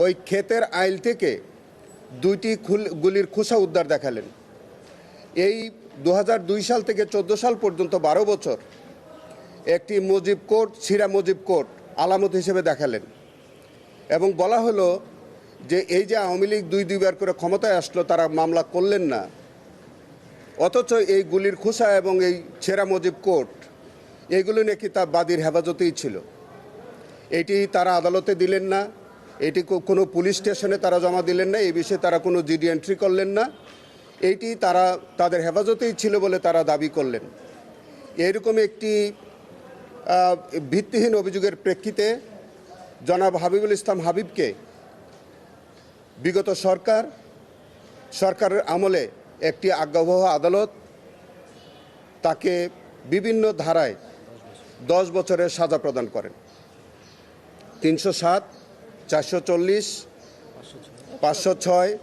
ওই ক্ষেতের আইল থেকে 2টি গুলির খোসা উদ্ধার দেখালেন। এই 2002 সাল থেকে 14 সাল পর্যন্ত 12 বছর একটি মুজিব কোড, ছিঁড়া মুজিব কোড আলামত হিসেবে দেখালেন এবং বলা হলো যে এই যে আওয়ামী লীগ দুইবার করে ক্ষমতায় আসলো, তারা মামলা করলেন না, অথচ এই গুলির খোসা এবং এই ছেঁড়া মুজিব কোড এগুলো নাকি তার বাদীর হেফাজতেই ছিল। এটি তারা আদালতে দিলেন না, এটি কোনো পুলিশ স্টেশনে তারা জমা দিলেন না, এই বিষয়ে তারা কোনো জিডি এন্ট্রি করলেন না, এইটি তারা তাদের হেফাজতেই ছিল বলে তারা দাবি করলেন। এরকম একটি ভিত্তিহীন অভিযোগের প্রেক্ষিতে জনাব হাবিবুল ইসলাম হাবিবকে বিগত সরকারের আমলে একটি আজ্ঞাবহ আদালত তাকে বিভিন্ন ধারায় 10 বছরের সাজা প্রদান করেন। 307, 440, 506,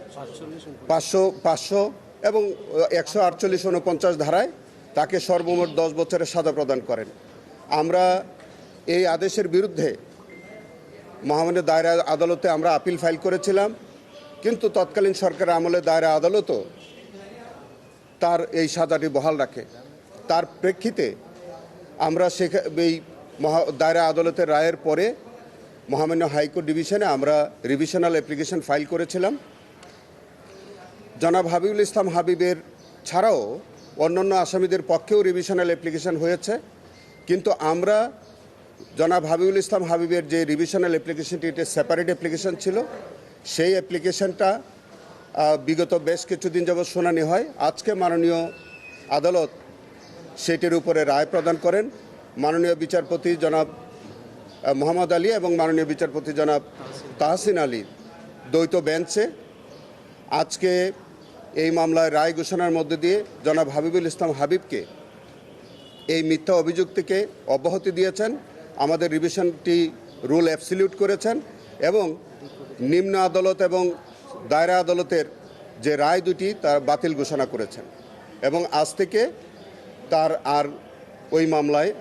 500 এবং 148, 49 ধারায় তাকে সর্বমোট 10 বছরের সাজা প্রদান করেন। আমরা এই আদেশের বিরুদ্ধে মহামান্য দায়রা আদালতে আমরা আপিল ফাইল করেছিলাম, কিন্তু তৎকালীন সরকারের আমলে দায়রা আদালতও তার এই সাজাটি বহাল রাখে। তার প্রেক্ষিতে আমরা এই দায়রা আদালতের রায়ের পরে মহামান্য হাইকোর্ট ডিভিশনে আমরা রিভিশনাল অ্যাপ্লিকেশন ফাইল করেছিলাম। জনাব হাবিবুল ইসলাম হাবিবের ছাড়াও অন্যান্য আসামিদের পক্ষেও রিভিশনাল অ্যাপ্লিকেশন হয়েছে, কিন্তু আমরা জনাব হাবিবুল ইসলাম হাবিবের যে রিভিশনাল অ্যাপ্লিকেশনটি, এটা সেপারেট অ্যাপ্লিকেশন ছিল, সেই অ্যাপ্লিকেশনটা বিগত বেশ কিছুদিন যাবৎ শুনানি হয়। আজকে মাননীয় আদালত সেটির উপরে রায় প্রদান করেন। মাননীয় বিচারপতি জনাব মোহাম্মদ আলী এবং মাননীয় বিচারপতি জনাব তাহসিন আলী দ্বৈত বেঞ্চে আজকে এই মামলায় রায় ঘোষণার মধ্যে দিয়ে জনাব হাবিবুল ইসলাম হাবিবকে এই মিথ্যা অভিযোগ থেকে অব্যাহতি দিয়েছেন, আমাদের রিভিশনটি রুল অ্যাবসলিউট করেছেন এবং নিম্ন আদালত এবং দায়রা আদালতের যে রায় দুটি তার বাতিল ঘোষণা করেছেন এবং আজ থেকে তার আর ওই মামলায়